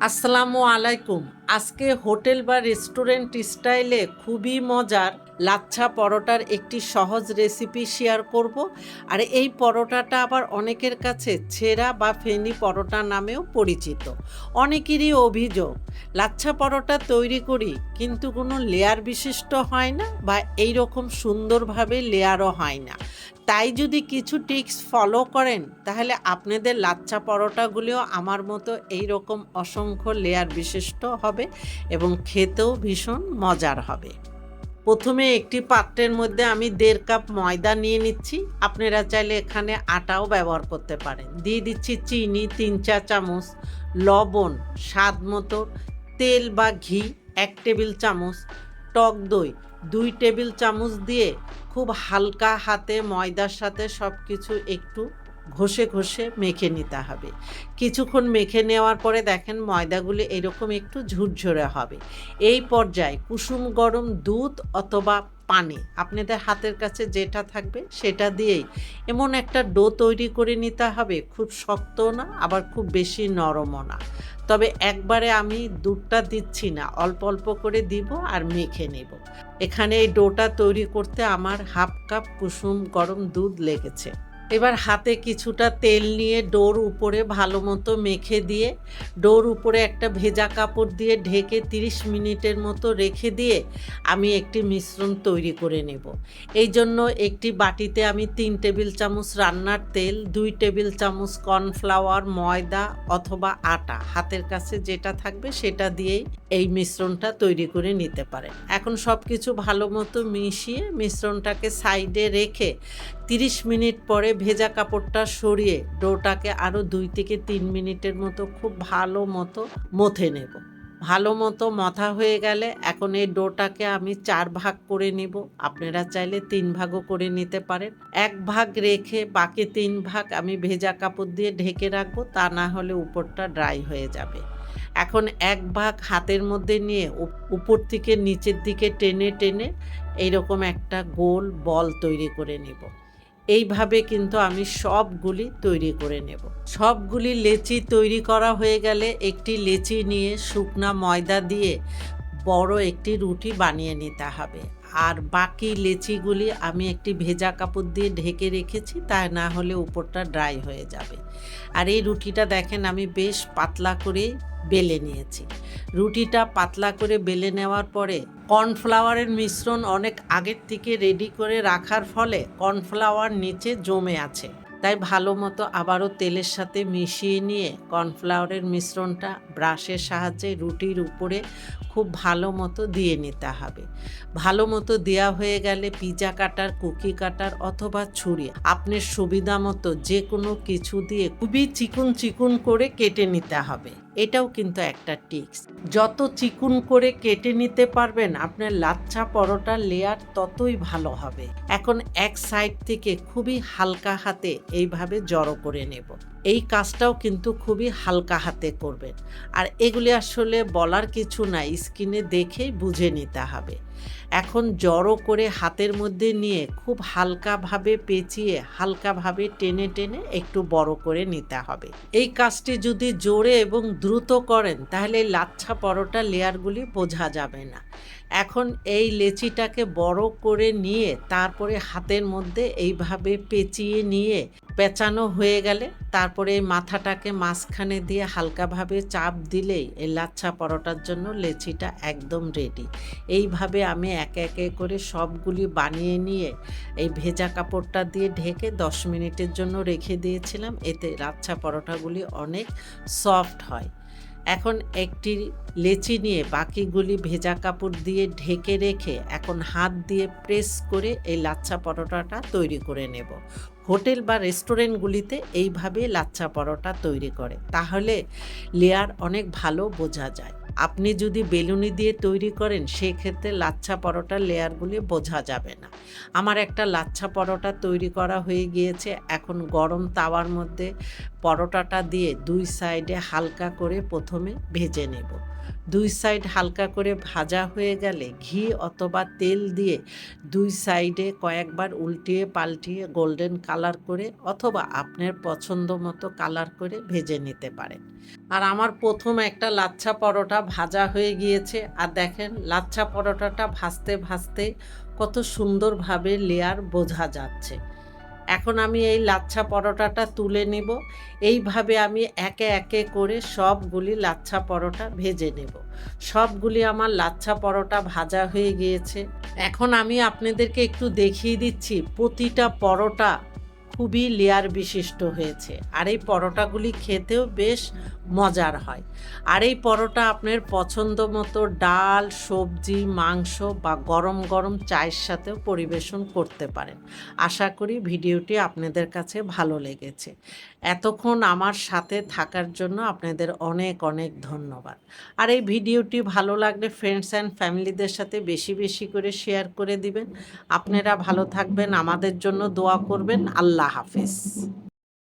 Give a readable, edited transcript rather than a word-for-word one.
আসসালামু আলাইকুম। আজকে হোটেল বা রেস্টুরেন্ট স্টাইলে খুবই মজার লাচ্ছা পরোটার একটি সহজ রেসিপি শেয়ার করব। আর এই পরোটাটা আবার অনেকের কাছে ছেঁড়া বা ফেনি পরোটা নামেও পরিচিত। অনেকেরই অভিযোগ লাচ্ছা পরোটা তৈরি করি কিন্তু কোনো লেয়ার বিশিষ্ট হয় না বা এই রকম সুন্দরভাবে লেয়ারও হয় না। তাই যদি কিছু টিপস ফলো করেন তাহলে আপনাদের লাচ্ছা পরোটাগুলিও আমার মতো এই রকম অসংখ্য লেয়ার বিশিষ্ট হবে এবং খেতেও ভীষণ মজার হবে। প্রথমে একটি পাত্রের মধ্যে আমি ১.৫ কাপ ময়দা নিয়ে নিচ্ছি। আপনারা চাইলে এখানে আটাও ব্যবহার করতে পারেন। দিয়ে দিচ্ছি চিনি ৩ চা চামচ, লবণ স্বাদ মতো, তেল বা ঘি ১ টেবিল চামচ, টক দই ২ টেবিল চামচ দিয়ে খুব হালকা হাতে ময়দার সাথে সব কিছু একটু ঘষে ঘষে মেখে নিতে হবে। কিছুক্ষণ মেখে নেওয়ার পরে দেখেন ময়দাগুলি এরকম একটু ঝুরঝুরে হবে। এই পর্যায়ে কুসুম গরম দুধ অথবা পানি আপনাদের হাতের কাছে যেটা থাকবে সেটা দিয়েই এমন একটা ডো তৈরি করে নিতে হবে, খুব শক্তও না আবার খুব বেশি নরমও না। তবে একবারে আমি দুধটা দিচ্ছি না, অল্প অল্প করে দিব আর মেখে নেব। এখানে এই ডোটা তৈরি করতে আমার 1/2 কাপ কুসুম গরম দুধ লেগেছে। এবার হাতে কিছুটা তেল নিয়ে ডোর উপরে ভালো মতো মেখে দিয়ে ডোর উপরে একটা ভেজা কাপড় দিয়ে ঢেকে ৩০ মিনিটের মতো রেখে দিয়ে আমি একটি মিশ্রণ তৈরি করে নেব। এই জন্য একটি বাটিতে আমি ৩ টেবিল চামচ রান্নার তেল, ২ টেবিল চামচ কর্নফ্লাওয়ার, ময়দা অথবা আটা হাতের কাছে যেটা থাকবে সেটা দিয়েই এই মিশ্রণটা তৈরি করে নিতে পারেন। এখন সব কিছু ভালো মতো মিশিয়ে মিশ্রণটাকে সাইডে রেখে ৩০ মিনিট পরে ভেজা কাপড়টা সরিয়ে ডোটাকে আরও ২ থেকে ৩ মিনিটের মতো খুব ভালো মতো মথে নেব। ভালো মতো মথা হয়ে গেলে এখন এই ডোটাকে আমি ৪ ভাগ করে নিব। আপনারা চাইলে ৩ ভাগও করে নিতে পারেন। ১ ভাগ রেখে বাকি ৩ ভাগ আমি ভেজা কাপড় দিয়ে ঢেকে রাখবো, তা না হলে উপরটা ড্রাই হয়ে যাবে। এখন ১ ভাগ হাতের মধ্যে নিয়ে উপর থেকে নিচের দিকে টেনে টেনে এইরকম একটা গোল বল তৈরি করে নেব। এইভাবে কিন্তু আমি সবগুলি তৈরি করে নেব। সবগুলি লেচি তৈরি করা হয়ে গেলে একটি লেচি নিয়ে শুকনা ময়দা দিয়ে বড় একটি রুটি বানিয়ে নিতে হবে। আর বাকি লেচিগুলি আমি একটি ভেজা কাপড় দিয়ে ঢেকে রেখেছি, তা না হলে উপরটা ড্রাই হয়ে যাবে। আর এই রুটিটা দেখেন আমি বেশ পাতলা করে বেলে নিয়েছি। রুটিটা পাতলা করে বেলে নেওয়ার পরে কর্নফ্লাওয়ারের মিশ্রণ অনেক আগের থেকে রেডি করে রাখার ফলে কর্নফ্লাওয়ার নিচে জমে আছে। তাই ভালো মতো আবারও তেলের সাথে মিশিয়ে নিয়ে কর্নফ্লাওয়ারের মিশ্রণটা ব্রাশের সাহায্যে রুটির উপরে খুব ভালো মতো দিয়ে নিতে হবে। ভালো মতো দেওয়া হয়ে গেলে পিৎজা কাটার, কুকি কাটার অথবা ছুরি আপনার সুবিধা মতো যে কোনো কিছু দিয়ে খুবই চিকুন চিকুন করে কেটে নিতে হবে। এটাও কিন্তু একটা টিপস। যত চিকুন করে কেটে নিতে পারবেন আপনার লাচ্ছা পরোটার লেয়ার ততই ভালো হবে। এখন এক সাইড থেকে খুবই হালকা হাতে এইভাবে জড়ো করে নেব। এই কাজটাও কিন্তু খুবই হালকা হাতে করবেন। আর এগুলি আসলে বলার কিছু নাই, স্ক্রিনে দেখেই বুঝে নিতে হবে। এখন জড়ো করে হাতের মধ্যে নিয়ে খুব হালকাভাবে পেঁচিয়ে হালকাভাবে টেনে টেনে একটু বড় করে নিতে হবে। এই কাজটি যদি জোরে এবং দ্রুত করেন তাহলে লাচ্ছা পরোটা লেয়ারগুলি বোঝা যাবে না। এখন এই লেচিটাকে বড় করে নিয়ে তারপরে হাতের মধ্যে এইভাবে পেঁচিয়ে নিয়ে পেঁচানো হয়ে গেলে তারপরে এই মাথাটাকে মাঝখানে দিয়ে হালকাভাবে চাপ দিলেই এই লাচ্ছা পরোটার জন্য লেচিটা একদম রেডি। এইভাবে আমি একে একে করে সবগুলি বানিয়ে নিয়ে এই ভেজা কাপড়টা দিয়ে ঢেকে ১০ মিনিটের জন্য রেখে দিয়েছিলাম। এতে লাচ্ছা পরোটাগুলি অনেক সফট হয়। এখন একটি লেচি নিয়ে বাকিগুলি ভেজা কাপড় দিয়ে ঢেকে রেখে এখন হাত দিয়ে প্রেস করে এই লাচ্ছা পরোটাটা তৈরি করে নেব। হোটেল বা রেস্টুরেন্টগুলিতে এইভাবে লাচ্ছা পরোটা তৈরি করে, তাহলে লেয়ার অনেক ভালো বোঝা যায়। আপনি যদি বেলুনি দিয়ে তৈরি করেন সেক্ষেত্রে লাচ্ছা পরোটার লেয়ারগুলি বোঝা যাবে না। আমার একটা লাচ্ছা পরোটা তৈরি করা হয়ে গিয়েছে। এখন গরম তাওয়ার মধ্যে পরোটাটা দিয়ে ২ সাইডে হালকা করে প্রথমে ভেজে নেব। ২ সাইড হালকা করে ভাজা হয়ে গেলে ঘি অথবা তেল দিয়ে ২ সাইডে কয়েকবার উল্টিয়ে পাল্টিয়ে গোল্ডেন কালার করে অথবা আপনার পছন্দ মতো কালার করে ভেজে নিতে পারেন। আর আমার প্রথম একটা লাচ্ছা পরোটা ভাজা হয়ে গিয়েছে। আর দেখেন লাচ্ছা পরোটাটা ভাজতে ভাজতে কত সুন্দরভাবে লেয়ার বোঝা যাচ্ছে। এখন আমি এই লাচ্ছা পরোটাটা তুলে নিব। এইভাবে আমি একে একে করে সবগুলি লাচ্ছা পরোটা ভেজে নেব। সবগুলি আমার লাচ্ছা পরোটা ভাজা হয়ে গিয়েছে। এখন আমি আপনাদেরকে একটু দেখিয়ে দিচ্ছি প্রতিটা পরোটা খুবই লেয়ার বিশিষ্ট হয়েছে। আর এই পরোটাগুলি খেতেও বেশ মজার হয়। আর এই পরোটা আপনার পছন্দ মতো ডাল, সবজি, মাংস বা গরম গরম চায়ের সাথেও পরিবেশন করতে পারেন। আশা করি ভিডিওটি আপনাদের কাছে ভালো লেগেছে। এতক্ষণ আমার সাথে থাকার জন্য আপনাদের অনেক অনেক ধন্যবাদ। আর এই ভিডিওটি ভালো লাগলে ফ্রেন্ডস অ্যান্ড ফ্যামিলিদের সাথে বেশি বেশি করে শেয়ার করে দিবেন। আপনারা ভালো থাকবেন, আমাদের জন্য দোয়া করবেন। আল্লাহ হাফেজ।